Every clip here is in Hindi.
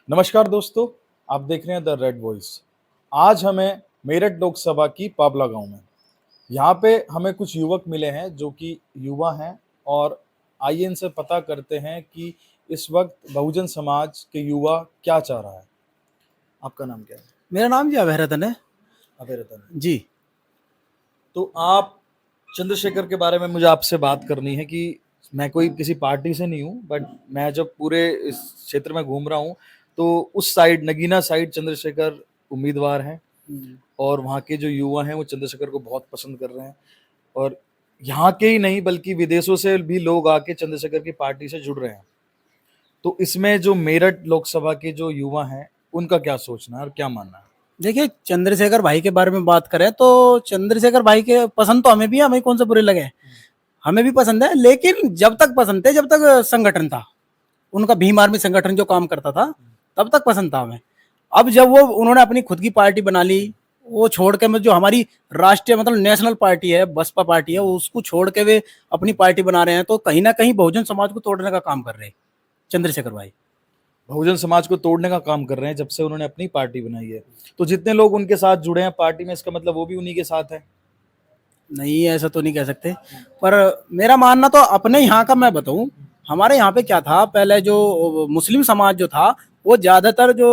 नमस्कार दोस्तों, आप देख रहे हैं द रेड वॉइस। आज हमें मेरठ लोकसभा की पाबला गांव में यहाँ पे हमें कुछ युवक मिले हैं जो कि युवा हैं और आइए इनसे पता करते हैं कि इस वक्त बहुजन समाज के युवा क्या चाह रहा है। आपका नाम क्या है? मेरा नाम जी अभय रतन है। अभय रतन। जी। तो आप चंद्रशेखर के बारे में मुझे आपसे बात करनी है कि मैं कोई किसी पार्टी से नहीं हूँ, बट मैं जब पूरे इस क्षेत्र में घूम रहा हूँ तो उस साइड नगीना साइड चंद्रशेखर उम्मीदवार हैं और वहाँ के जो युवा हैं वो चंद्रशेखर को बहुत पसंद कर रहे हैं और यहाँ के ही नहीं बल्कि विदेशों से भी लोग आके चंद्रशेखर की पार्टी से जुड़ रहे हैं। तो इसमें जो मेरठ लोकसभा के जो युवा हैं उनका क्या सोचना है और क्या मानना है? देखिए, चंद्रशेखर भाई के बारे में बात करें तो चंद्रशेखर भाई के पसंद तो हमें भी है, हमें कौन से बुरे लगे, हमें भी पसंद है। लेकिन जब तक पसंद थे, जब तक संगठन था उनका, भीम आर्मी संगठन जो काम करता था, तब तक पसंद था हमें। अब जब वो उन्होंने अपनी खुद की पार्टी बना ली, वो छोड़ के, जो हमारी राष्ट्रीय मतलब नेशनल पार्टी है, बसपा पार्टी है, उसको छोड़ के वे अपनी पार्टी बना रहे हैं, तो कहीं ना कहीं बहुजन समाज को तोड़ने का काम कर रहे हैं चंद्रशेखर भाई। बहुजन समाज को तोड़ने का काम कर रहे हैं जब से उन्होंने अपनी पार्टी बनाई है। तो जितने लोग उनके साथ जुड़े हैं पार्टी में, इसका मतलब वो भी उन्हीं के साथ है? नहीं, ऐसा तो नहीं कह सकते, पर मेरा मानना तो अपने यहाँ का मैं बताऊं। हमारे यहाँ पे क्या था, पहले जो मुस्लिम समाज जो था वो ज्यादातर जो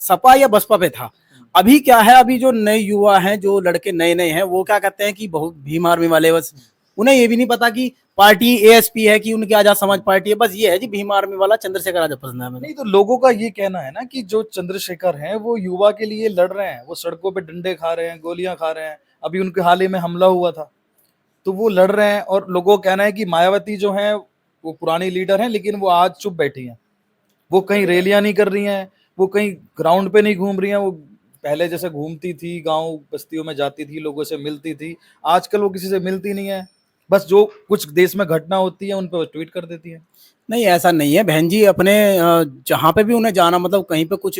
सपा या बसपा पे था। अभी क्या है, अभी जो नए युवा हैं, जो लड़के नए नए हैं, वो क्या कहते हैं कि बहुत भीम आर्मी वाले, बस उन्हें ये भी नहीं पता कि पार्टी एएसपी है कि उनकी आजाद समाज पार्टी है। बस ये है जी, भीम आर्मी वाला चंद्रशेखर आजाद पसंद है हमें। नहीं, तो लोगों का ये कहना है ना कि जो चंद्रशेखर हैं वो युवा के लिए लड़ रहे हैं, वो सड़कों पे डंडे खा रहे हैं, गोलियां खा रहे हैं। अभी उनके हाल ही में हमला हुआ था तो वो लड़ रहे हैं और लोगों का कहना है कि मायावती जो है वो पुरानी लीडर हैं लेकिन वो आज चुप बैठी हैं। वो कहीं रैलियां नहीं कर रही हैं, वो कहीं ग्राउंड पे नहीं घूम रही हैं। वो पहले जैसे घूमती थी, गांव बस्तियों में जाती थी, लोगों से मिलती थी। आजकल वो किसी से मिलती नहीं है, बस जो कुछ देश में घटना होती है उन पर वो ट्वीट कर देती है। नहीं, ऐसा नहीं है बहन जी। अपने जहाँ पे भी उन्हें जाना, मतलब कहीं पे कुछ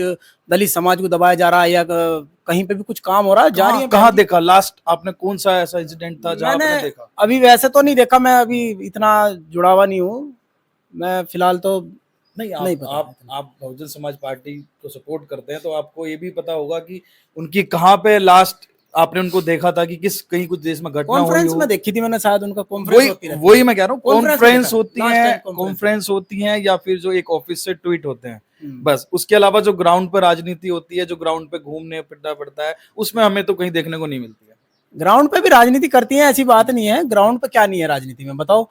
दलित समाज को दबाया जा रहा है या कहीं पे भी कुछ काम हो रहा है, जा रही है बहन कहाँ जी। देखा लास्ट आपने, कौन सा ऐसा इंसिडेंट था जहां मैंने आपने देखा? अभी वैसे तो नहीं देखा, मैं अभी इतना जुड़ा हुआ नहीं हूँ, मैं फिलहाल तो नहीं, नहीं आप पता आप है। आप बहुजन समाज पार्टी को सपोर्ट करते हैं तो आपको ये भी पता होगा कि उनकी कहाँ पे लास्ट आपने उनको देखा था कि किस कहीं कुछ देश में घटना हुई कॉन्फ्रेंस हो। में देखी थी मैंने, शायद उनका कॉन्फ्रेंस वही होती रहती है। वही मैं कह रहा हूँ, कॉन्फ्रेंस में देखा कॉन्फ्रेंस है, होती लास्ट हैं, टाइम कॉन्फ्रेंस। कॉन्फ्रेंस होती हैं या फिर जो एक ऑफिस से ट्वीट होते हैं। बस उसके अलावा जो ग्राउंड पर राजनीति होती है, जो ग्राउंड पे घूमने फिरना पड़ता है, उसमें हमें तो कहीं देखने को नहीं मिलती है। ग्राउंड पे भी राजनीति करती है, ऐसी बात नहीं है। ग्राउंड पे क्या नहीं है राजनीति में, बताओ।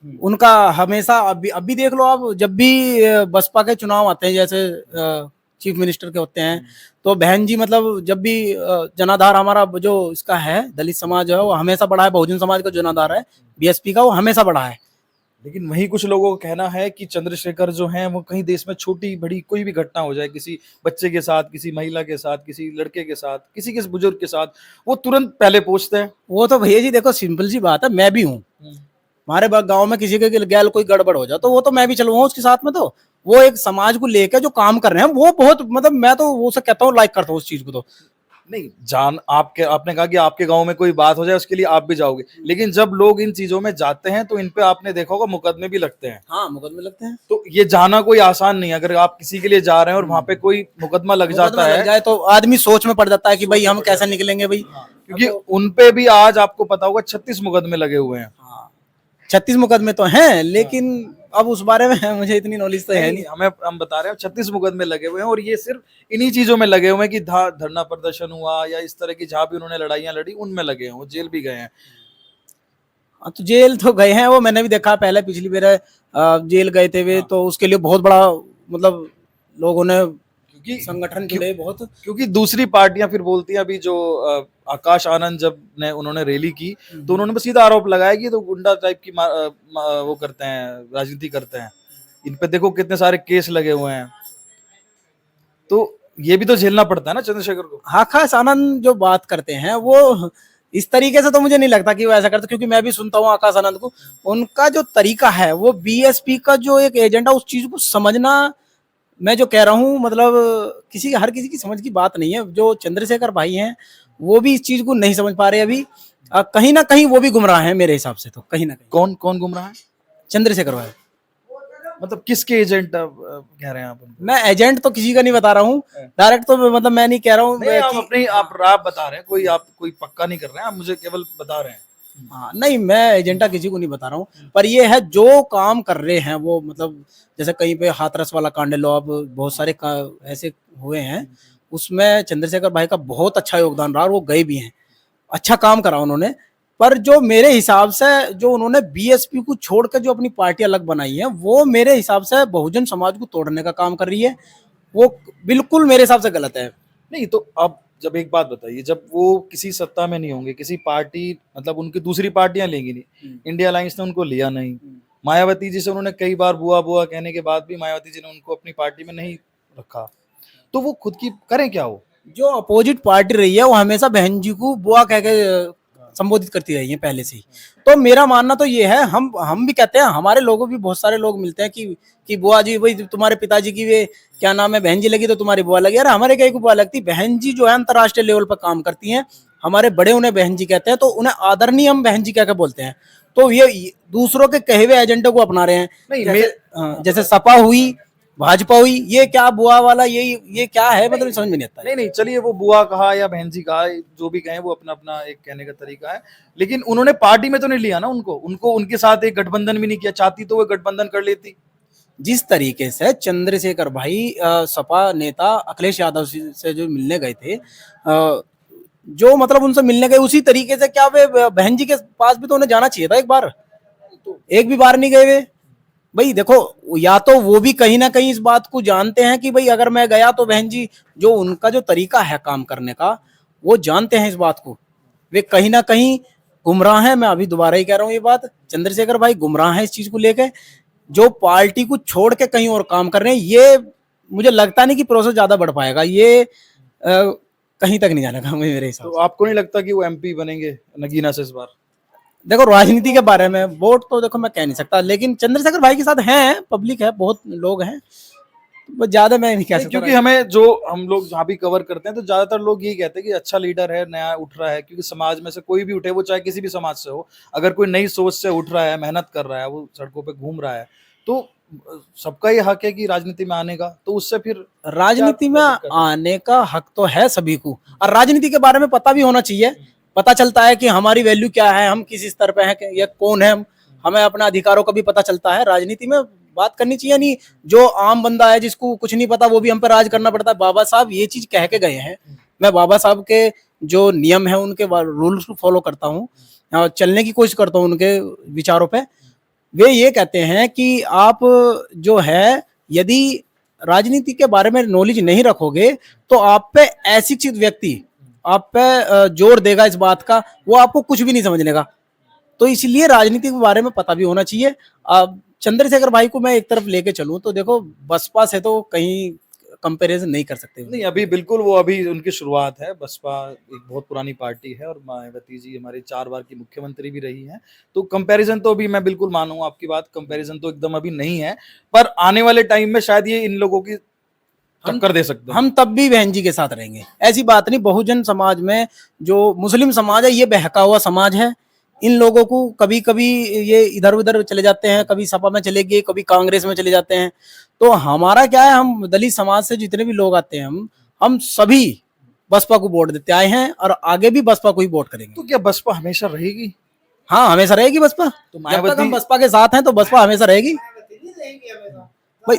उनका हमेशा, अभी देख लो आप, जब भी बसपा के चुनाव आते हैं, जैसे चीफ मिनिस्टर के होते हैं, तो बहन जी मतलब जब भी जनाधार हमारा जो इसका है, दलित समाज है, वो हमेशा बढ़ा है। बहुजन समाज का जनाधार है बीएसपी का, वो हमेशा बढ़ा है। लेकिन वही कुछ लोगों का कहना है कि चंद्रशेखर जो हैं वो कहीं देश में छोटी बड़ी कोई भी घटना हो जाए, किसी बच्चे के साथ, किसी महिला के साथ, किसी लड़के के साथ, किसी के बुजुर्ग के साथ, वो तुरंत पहले पहुंचते हैं। वो तो भैया जी देखो, सिंपल सी बात है, मैं भी हूँ। हमारे गांव में किसी के गैल कोई गड़बड़ हो जाए तो वो तो मैं भी चलूंगा उसके साथ में। तो वो एक समाज को लेकर जो काम कर रहे हैं, वो बहुत, मतलब मैं तो वो से कहता हूँ, लाइक करता हूँ उस चीज को। तो नहीं जान, आपने कहा कि आपके गांव में कोई बात हो जाए उसके लिए आप भी जाओगे, लेकिन जब लोग इन चीजों में जाते हैं तो इन पे आपने देखा होगा मुकदमे भी लगते हैं। हाँ, मुकदमे लगते हैं। तो ये जाना कोई आसान नहीं है। अगर आप किसी के लिए जा रहे हैं और वहां पे कोई मुकदमा लग जाता लग है जाए तो आदमी सोच में पड़ जाता है कि भाई हम कैसे निकलेंगे भाई। क्योंकि उनपे भी आज आपको पता होगा 36 मुकदमे लगे हुए हैं। 36 मुकदमे तो हैं, लेकिन अब उस बारे में मुझे इतनी नॉलेज तो है नहीं। हम बता रहे हैं 36 मुकदमे लगे हुए हैं और ये सिर्फ इन्हीं चीजों में लगे हुए हैं कि धरना प्रदर्शन हुआ या इस तरह की जहां भी उन्होंने लड़ाइयां लड़ी उनमें लगे हैं, वो जेल भी गए हैं। हाँ, तो जेल तो गए हैं, वो मैंने भी देखा पहले, पिछली बार जेल गए थे वे, तो उसके लिए बहुत बड़ा, मतलब लोगों ने, क्योंकि संगठन जुड़े बहुत। क्योंकि दूसरी पार्टियां फिर बोलती हैं, अभी जो आकाश आनंद जब ने उन्होंने रैली की तो उन्होंने बस सीधा आरोप लगाया कि तो गुंडा टाइप की वो करते हैं, राजनीति करते हैं। इन पे देखो कितने सारे केस लगे हुए हैं, तो ये भी तो झेलना पड़ता है ना चंद्रशेखर को। आकाश आनंद जो बात करते हैं वो इस तरीके से तो मुझे नहीं लगता कि वो ऐसा करते, क्योंकि मैं भी सुनता हूँ आकाश आनंद को। उनका जो तरीका है, वो बीएसपी का जो एक एजेंडा, उस चीज को समझना, मैं जो कह रहा हूँ, मतलब हर किसी की समझ की बात नहीं है। जो चंद्रशेखर भाई हैं, वो भी इस चीज को नहीं समझ पा रहे अभी। कहीं ना कहीं वो भी गुमराह है मेरे हिसाब से, तो कहीं ना कहीं। कौन कौन गुमराह है? चंद्रशेखर भाई। मतलब किसके एजेंट कह रहे हैं आप उनको? मैं एजेंट तो किसी का नहीं बता रहा हूँ, डायरेक्ट तो मतलब मैं नहीं कह रहा हूँ नहीं, आप कि अपनी आप राय बता रहे हैं, कोई आप कोई पक्का नहीं कर रहे हैं, आप मुझे केवल बता रहे हैं। हाँ नहीं, मैं एजेंडा किसी को नहीं बता रहा हूँ, पर ये है जो काम कर रहे हैं वो, मतलब जैसे कहीं पे हाथरस वाला कांड लो, अब बहुत सारे ऐसे हुए हैं, उसमें चंद्रशेखर भाई का बहुत अच्छा योगदान रहा और वो गए भी हैं, अच्छा काम करा उन्होंने। पर जो मेरे हिसाब से जो उन्होंने बीएसपी को छोड़ कर जो अपनी पार्टी अलग बनाई है, वो मेरे हिसाब से बहुजन समाज को तोड़ने का काम कर रही है, वो बिल्कुल मेरे हिसाब से गलत है। नहीं तो अब जब एक बात बताइए, जब वो किसी सत्ता में नहीं होंगे, किसी पार्टी मतलब उनकी दूसरी पार्टियां लेंगी नहीं, इंडिया अलायंस ने उनको लिया नहीं, मायावती जी से उन्होंने कई बार बुआ बुआ कहने के बाद भी मायावती जी ने उनको अपनी पार्टी में नहीं रखा, तो वो खुद की करें क्या? वो जो अपोजिट पार्टी रही है वो हमेशा बहन जी को बुआ कह के संबोधित करती रही है पहले से ही। तो मेरा मानना तो ये है, हम भी कहते हैं, हमारे लोगों भी बहुत सारे लोग मिलते हैं कि बुआ जी, भाई तुम्हारे पिताजी की वे क्या नाम है बहन जी लगी तो तुम्हारी बुआ लगी। अरे हमारे क्या को बुआ लगती, बहन जी जो है अंतर्राष्ट्रीय लेवल पर काम करती हैं, हमारे बड़े उन्हें बहन जी कहते हैं, तो उन्हें आदरणीय हम बहन जी कह के बोलते हैं। तो ये दूसरों के कहे हुए एजेंडे को अपना रहे हैं। नहीं, जैसे सपा हुई, भाजपा हुई, ये क्या बुआ वाला, ये क्या है, मतलब समझ में नहीं आता है। नहीं, चलिए वो बुआ कहा या बहन जी कहा, जो भी कहें, वो अपना अपना एक कहने का तरीका है, लेकिन उन्होंने पार्टी में तो नहीं लिया ना उनको, उनके साथ एक गठबंधन भी नहीं किया, चाहती तो वो गठबंधन कर लेती। जिस तरीके से चंद्रशेखर भाई सपा नेता अखिलेश यादव से जो मिलने गए थे, जो मतलब उनसे मिलने गए, उसी तरीके से क्या वे बहन जी के पास भी तो उन्हें जाना चाहिए था एक बार, एक भी बार नहीं गए वे। भाई देखो, या तो वो भी कहीं ना कहीं इस बात को जानते हैं कि भाई अगर मैं गया तो बहन जी, जो उनका जो तरीका है काम करने का, वो जानते हैं इस बात को, वे कहीं ना कहीं गुमराह हैं। मैं अभी दोबारा ही कह रहा हूँ ये बात, चंद्रशेखर भाई गुमराह है इस चीज को लेकर, जो पार्टी को छोड़ के कहीं और काम कर रहे हैं। ये मुझे लगता नहीं कि प्रोसेस ज्यादा बढ़ पाएगा, ये कहीं तक नहीं जाने का मेरे हिसाब तो से। आपको नहीं लगता कि वो एमपी बनेंगे नगीना से इस बार? देखो राजनीति के बारे में वोट तो देखो मैं कह नहीं सकता, लेकिन चंद्रशेखर भाई के साथ हैं, पब्लिक है, बहुत लोग हैं, तो ज्यादा मैं नहीं कह नहीं, सकता। क्योंकि हमें जो हम लोग जहाँ भी कवर करते हैं तो ज्यादातर लोग यही कहते हैं कि अच्छा लीडर है, नया उठ रहा है, क्योंकि समाज में से कोई भी उठे, वो चाहे किसी भी समाज से हो, अगर कोई नई सोच से उठ रहा है, मेहनत कर रहा है, वो सड़कों पे घूम रहा है, तो सबका ये हक है कि राजनीति में आने का, तो उससे फिर राजनीति में आने का हक तो है सभी को, और राजनीति के बारे में पता भी होना चाहिए। पता चलता है कि हमारी वैल्यू क्या है, हम किस स्तर पे हैं, या कौन है, हमें अपने अधिकारों का भी पता चलता है। राजनीति में बात करनी चाहिए, नहीं जो आम बंदा है जिसको कुछ नहीं पता वो भी हम पर राज करना पड़ता है। बाबा साहब ये चीज कह के गए हैं, मैं बाबा साहब के जो नियम है उनके रूल्स को फॉलो करता हूँ, चलने की कोशिश करता हूँ उनके विचारों पे। वे ये कहते हैं कि आप जो है, यदि राजनीति के बारे में नॉलेज नहीं रखोगे तो आप पे अशिक्षित व्यक्ति आप पे जोर देगा इस बात का, वो आपको कुछ भी नहीं समझने का। तो इसलिए राजनीति के बारे में पता भी होना चाहिए। अब चंद्रशेखर भाई को मैं एक तरफ लेके चलूं तो देखो, बसपा से तो कहीं कंपैरिजन नहीं कर सकते। नहीं, अभी बिल्कुल वो अभी उनकी शुरुआत है, बसपा एक बहुत पुरानी पार्टी है और मायावती जी हमारी 4 बार की मुख्यमंत्री भी रही हैं, तो कंपैरिजन तो अभी मैं बिल्कुल मानूंगा आपकी बात, कंपैरिजन तो एकदम अभी नहीं है, पर आने वाले टाइम में शायद ये इन लोगों की टक्कर दे सकते हैं। हम तब भी बहन जी के साथ रहेंगे, ऐसी बात नहीं। बहुजन समाज में जो मुस्लिम समाज है, ये बहका हुआ समाज है। इन लोगों को कभी कभी ये इधर उधर चले जाते हैं, कभी सपा में चले गए, कभी कांग्रेस में चले जाते हैं। तो हमारा क्या है, हम दलित समाज से जितने भी लोग आते हैं, हम सभी बसपा को वोट देते आए हैं और आगे भी बसपा को ही वोट करेंगे। तो क्या बसपा हमेशा रहेगी? हाँ हमेशा रहेगी बसपा, तो जब तक हम बसपा के साथ हैं तो बसपा हमेशा रहेगी। भाई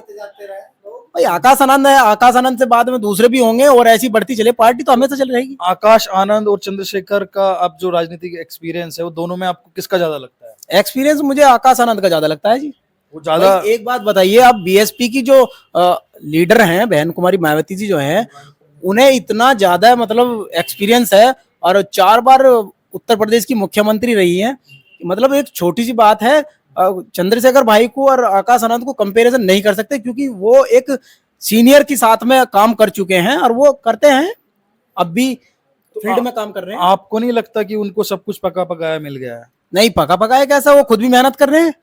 भाई आकाश आनंद है, आकाश आनंद से बाद में दूसरे भी होंगे, और ऐसी बढ़ती चले पार्टी तो हमेशा चल रहेगी। आकाश आनंद और चंद्रशेखर का अब जो राजनीतिक एक्सपीरियंस है, वो दोनों में आपको किसका ज्यादा लगता है? एक्सपीरियंस मुझे आकाश आनंद का ज्यादा लगता है जी। वो ज्यादा। एक बात बताइए, आप बीएसपी की जो लीडर हैं बहन कुमारी मायावती जी जो हैं, उन्हें इतना ज्यादा मतलब एक्सपीरियंस है, और 4 बार उत्तर प्रदेश की मुख्यमंत्री रही हैं। मतलब एक छोटी सी बात है, चंद्रशेखर भाई को और आकाश आनंद को कंपैरिजन नहीं कर सकते, क्योंकि वो एक सीनियर के साथ में काम कर चुके हैं और वो करते हैं, अब भी फील्ड में काम कर रहे हैं। आपको नहीं लगता कि उनको सब कुछ पका पकाया मिल गया है? नहीं पका पकाया कैसा, वो खुद भी मेहनत कर रहे हैं।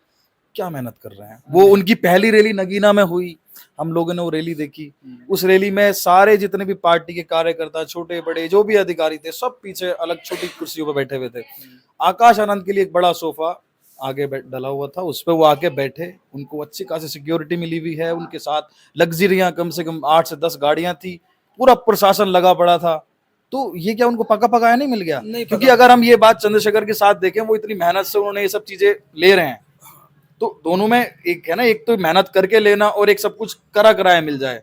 क्या मेहनत कर रहे हैं? वो उनकी पहली रैली नगीना में हुई, हम लोगों ने वो रैली देखी, उस रैली में सारे जितने भी पार्टी के कार्यकर्ता, छोटे बड़े जो भी अधिकारी थे, सब पीछे अलग छोटी कुर्सियों पर बैठे हुए थे। आकाश आनंद के लिए एक बड़ा सोफा आगे डला हुआ था, उस पे वो आके बैठे, उनको अच्छी खासी सिक्योरिटी मिली हुई है, उनके साथ लग्जरियां कम से कम 8 से 10 गाड़ियां थी, पूरा प्रशासन लगा पड़ा था। तो ये क्या उनको पका पकाया नहीं मिल गया? नहीं क्योंकि पका। अगर हम ये बात चंद्रशेखर के साथ देखें, वो इतनी मेहनत से उन्होंने ये सब चीजें ले रहे हैं, तो दोनों में एक है ना, एक तो मेहनत करके लेना और एक सब कुछ करा कराया मिल जाए,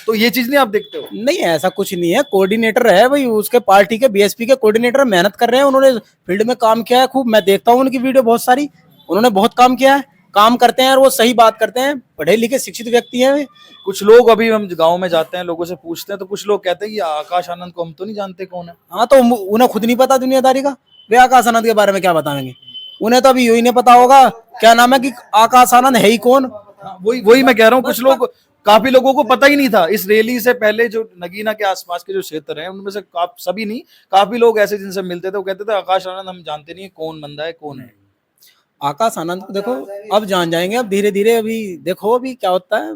तो ये चीज नहीं आप देखते हो? नहीं, ऐसा कुछ नहीं है। कोऑर्डिनेटर है भाई, उसके पार्टी के बीएसपी के कोऑर्डिनेटर मेहनत कर रहे हैं, उन्होंने फील्ड में काम किया है खूब। मैं देखता हूँ उनकी वीडियो बहुत सारी, उन्होंने बहुत काम किया है, काम करते हैं और वो सही बात करते हैं, पढ़े लिखे शिक्षित व्यक्ति हैं वे। कुछ लोग, अभी हम गांव में जाते हैं, लोगों से पूछते हैं, तो कुछ लोग कहते हैं कि आकाश आनंद को हम तो नहीं जानते कौन है। हाँ, तो उन्हें खुद नहीं पता दुनियादारी का, वे आकाश आनंद के बारे में क्या बताएंगे? उन्हें तो अभी यही नहीं पता होगा क्या नाम है कि आकाश आनंद है ही कौन। हाँ, वही वही मैं कह रहा हूँ, कुछ लोग, काफी लोगों को पता ही नहीं था इस रैली से पहले। जो नगीना के आसपास के जो क्षेत्र हैं, उनमें से सभी नहीं, काफी लोग ऐसे जिनसे मिलते थे, वो कहते थे आकाश आनंद हम जानते नहीं है, कौन बंदा है, कौन है। आकाश आनंद को देखो अब जान जाएंगे, अब धीरे धीरे, अभी देखो अभी क्या होता है।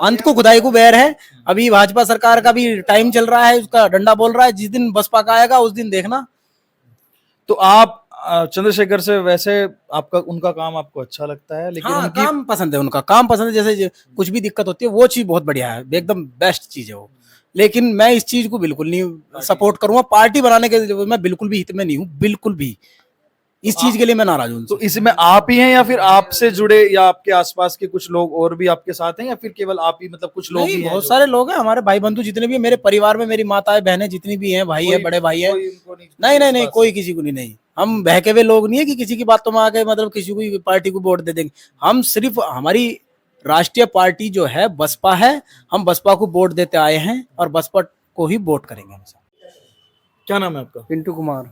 अंत को खुदाई को बैर है। अभी भाजपा सरकार का भी टाइम चल रहा है, उसका डंडा बोल रहा है, जिस दिन बसपा का आएगा उस दिन देखना। तो आप चंद्रशेखर से वैसे आपका उनका काम आपको अच्छा लगता है, लेकिन हाँ, उनकी काम पसंद है, उनका काम पसंद है। जैसे कुछ भी दिक्कत होती है वो चीज बहुत बढ़िया है, एकदम बेस्ट चीज है वो। लेकिन मैं इस चीज को बिल्कुल नहीं सपोर्ट करूंगा, पार्टी बनाने के लिए मैं बिल्कुल भी हित में नहीं हूँ, बिल्कुल भी। इस चीज के लिए मैं नाराज हूँ। तो इसमें आप ही हैं, या फिर आपसे जुड़े या आपके आसपास के कुछ लोग और भी आपके साथ हैं, या फिर केवल आप ही, मतलब कुछ लोग ही नहीं, हैं? बहुत सारे लोग हैं हमारे भाई बंधु जितने भी हैं, मेरे परिवार में मेरी माताएं बहनें जितनी भी हैं, भाई है, बड़े भाई है। नहीं नहीं नहीं, कोई किसी को नहीं, नहीं। हम बहके हुए लोग नहीं है कि किसी की बातों में आके मतलब किसी को पार्टी को वोट दे देंगे। हम सिर्फ हमारी राष्ट्रीय पार्टी जो है बसपा है, हम बसपा को वोट देते आए हैं और बसपा को ही वोट करेंगे हमेशा। क्या नाम है आपका? पिंटू कुमार।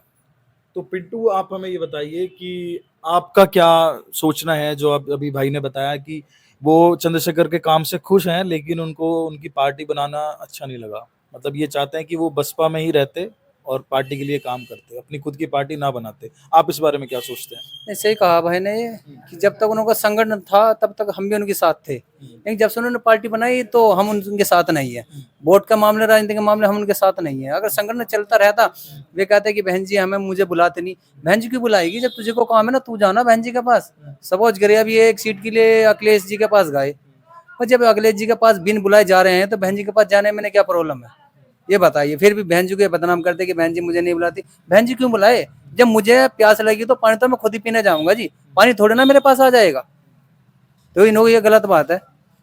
तो पिंटू, आप हमें ये बताइए कि आपका क्या सोचना है, जो आप अभी भाई ने बताया कि वो चंद्रशेखर के काम से खुश हैं, लेकिन उनको उनकी पार्टी बनाना अच्छा नहीं लगा, मतलब ये चाहते हैं कि वो बसपा में ही रहते और पार्टी के लिए काम करते, अपनी खुद की पार्टी ना बनाते। आप इस बारे में क्या सोचते हैं? ऐसे ही कहा भाई ने ये कि जब तक उनका संगठन था तब तक हम भी उनके साथ थे, लेकिन जब से उन्होंने पार्टी बनाई तो हम उनके साथ नहीं है। वोट का मामले, राजनीति के मामले हम उनके साथ नहीं है। अगर संगठन चलता रहता, वे कहते कि बहन जी हमें मुझे बुलाते नहीं। बहन जी क्यों बुलाएगी? जब तुझे को काम है ना, तू जाना बहन जी के पास। सपोज करिए अभी एक सीट के लिए अखिलेश जी के पास गए, और जब अखिलेश जी के पास बिन बुलाए जा रहे हैं तो बहन जी के पास जाने में क्या प्रॉब्लम है? ये बताइए। फिर भी बहन जी को बदनाम करते कि बहन जी मुझे नहीं बुलाती। बहन जी क्यों बुलाए? जब मुझे प्यास लगी तो पानी तो मैं खुद ही पीने जाऊंगा जी, पानी थोड़े ना मेरे पास आ जाएगा। तो इन ये गलत बात है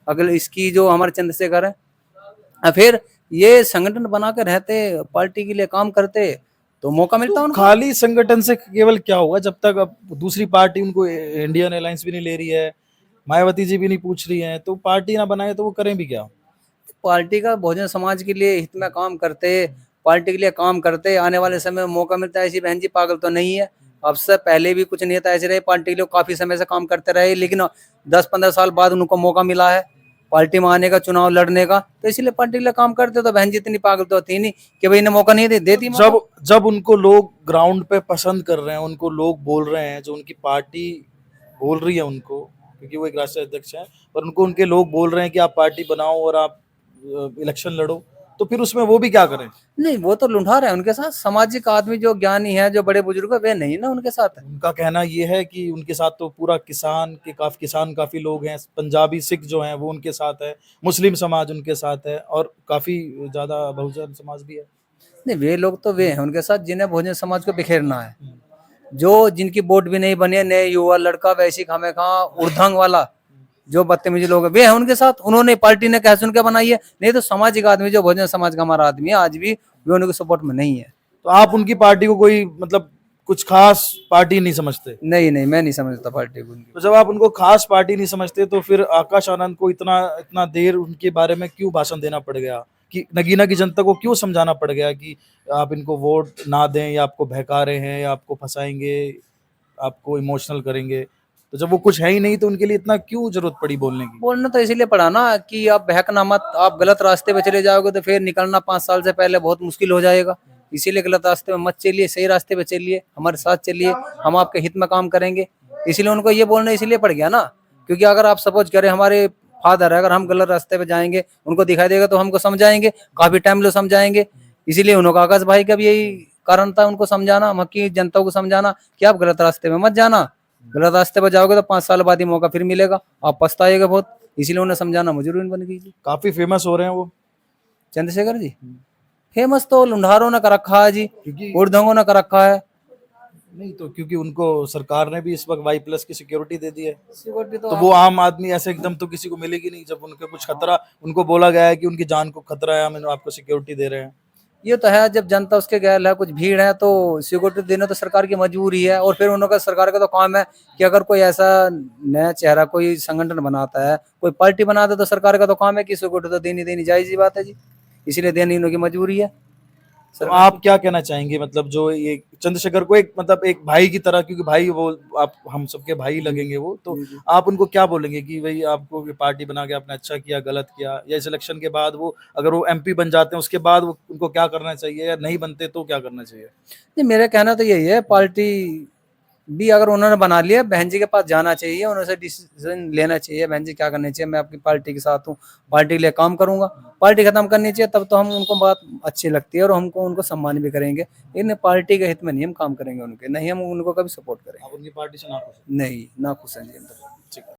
अगर इसकी, जो हमारे चंद्रशेखर है। फिर ये संगठन बना के रहते, पार्टी के लिए काम करते तो मौका मिलता उनको। खाली संगठन से केवल क्या होगा, जब तक अब दूसरी पार्टी उनको इंडियन अलायंस भी नहीं ले रही है, मायावती जी भी नहीं पूछ रही है, तो पार्टी ना बनाए तो वो करें भी क्या? पार्टी का बहुजन समाज के लिए हित में काम करते, पार्टी के लिए काम करते, आने वाले समय में मौका मिलता है। ऐसी बहन जी पागल तो नहीं है। अब से पहले भी कुछ नेता ऐसे रहे, पार्टी के लिए काफी समय से काम करते रहे, लेकिन 10-15 साल बाद उनको मौका मिला है पार्टी में आने का, चुनाव लड़ने का, तो इसीलिए पार्टी के लिए काम करते। तो बहन जी इतनी पागल तो थी नहीं कि भाई इन्हें मौका नहीं देती। जब उनको लोग ग्राउंड पे पसंद कर रहे हैं, उनको लोग बोल रहे हैं, जो उनकी पार्टी बोल रही है उनको, क्योंकि वो एक राष्ट्रीय अध्यक्ष हैं, पर उनको उनके लोग बोल रहे हैं कि आप पार्टी बनाओ और आप इलेक्शन लड़ो, तो फिर उसमें वो भी क्या करें? नहीं, वो तो लुंढा रहे हैं उनके साथ। सामाजिक आदमी जो ज्ञानी है, जो बड़े बुजुर्ग है, वे नहीं ना उनके साथ है। उनका कहना ये है कि उनके साथ तो पूरा किसान काफी लोग हैं, पंजाबी सिख जो हैं वो उनके साथ है, मुस्लिम समाज उनके साथ है, और काफी ज्यादा बहुजन समाज भी है। नहीं, वे लोग तो वे हैं उनके साथ जिन्हें बहुजन समाज को बिखेरना है, जो जिनकी वोट भी नहीं बनी है, नए युवा लड़का वैसी खामे खा उर्धंग वाला जो बदतमीजी लोग हैं, वे हैं उनके साथ। उन्होंने, पार्टी ने कह सुन के बनाई है, नहीं तो सामाजिक आदमी जो बहुजन समाज का हमारा आदमी है आज भी, वे उनके सपोर्ट में नहीं है। तो आप उनकी पार्टी को कोई, मतलब कुछ खास पार्टी नहीं समझते? नहीं नहीं, मैं नहीं समझता पार्टी को उनकी। तो जब आप उनको खास पार्टी नहीं समझते, तो फिर आकाश आनंद को इतना इतना देर उनके बारे में क्यों भाषण देना पड़ गया, कि नगीना की जनता को क्यों समझाना पड़ गया कि आप इनको वोट ना दें, या आपको बहका रहे हैं, या आपको फंसाएंगे, आपको इमोशनल करेंगे? तो जब वो कुछ है ही नहीं, तो उनके लिए इतना क्यों जरूरत पड़ी बोलने की? बोलना तो इसीलिए पड़ा ना कि आप बहकना मत, आप गलत रास्ते पे चले जाओगे तो फिर निकलना 5 साल से पहले बहुत मुश्किल हो जाएगा। इसीलिए गलत रास्ते में मत चलिए, सही रास्ते पे चलिए, हमारे साथ चलिए, हम आपके हित में काम करेंगे। इसीलिए उनको ये बोलना इसलिए पड़ गया ना, क्योंकि अगर आप सपोज करें हमारे फादर है, अगर हम गलत रास्ते पे जाएंगे, उनको दिखाई देगा तो हमको समझाएंगे, काफी टाइम लो समझाएंगे। इसीलिए उन्होंने आकाश भाई का भी यही कारण था उनको समझाना, वहाँ की जनता को समझाना कि आप गलत रास्ते में मत जाना, गलत रास्ते पर जाओगे तो 5 साल बाद ही मौका फिर मिलेगा, आप पछताएगा बहुत। इसीलिए उन्हें समझाना मजबूरी बन गई जी। काफी फेमस हो रहे हैं वो, चंद्रशेखर जी फेमस तो लुंडारों ने कर रखा है जी, क्योंकि उड़दंगों ने कर रखा है। नहीं तो क्योंकि उनको सरकार ने भी इस वक्त Y+ की सिक्योरिटी दे दी है, सिक्योरिटी तो वो आम आदमी ऐसे एकदम तो किसी को मिलेगी नहीं। जब उनके कुछ खतरा, उनको बोला गया है कि उनकी जान को खतरा है, हम आपको सिक्योरिटी दे रहे हैं। ये तो है, जब जनता उसके गैर है, कुछ भीड़ है तो सिक्योरिटी देना तो सरकार की मजबूरी है। और फिर उनका सरकार का तो काम है कि अगर कोई ऐसा नया चेहरा कोई संगठन बनाता है, कोई पार्टी बनाता है, तो सरकार का तो काम है कि सिक्योरिटी तो देनी देनी जायज ही बात है जी, इसलिए देनी उनकी मजबूरी है। तो आप क्या कहना चाहेंगे, मतलब जो ये चंद्रशेखर को एक मतलब एक भाई की तरह, क्योंकि भाई वो आप हम सबके भाई लगेंगे वो, तो आप उनको क्या बोलेंगे कि भाई आपको ये पार्टी बना के आपने अच्छा किया, गलत किया, या इस इलेक्शन के बाद वो अगर वो MP बन जाते हैं उसके बाद वो उनको क्या करना चाहिए, या नहीं बनते तो क्या करना चाहिए? नहीं, मेरा कहना तो यही है, पार्टी भी अगर उन्होंने बना लिया, बहन जी के पास जाना चाहिए, उन्होंने डिसीजन लेना चाहिए, बहन जी क्या करनी चाहिए, मैं आपकी पार्टी के साथ हूँ, पार्टी के लिए काम करूंगा। पार्टी खत्म करनी चाहिए, तब तो हम उनको बात अच्छी लगती है और हमको उनको सम्मान भी करेंगे, लेकिन पार्टी के हित में नहीं हम काम करेंगे उनके, नहीं हम उनको कभी सपोर्ट करेंगे। आप उनकी पार्टी से ना खुश नहीं, ना खुश हैं जी। हैं? ठीक है।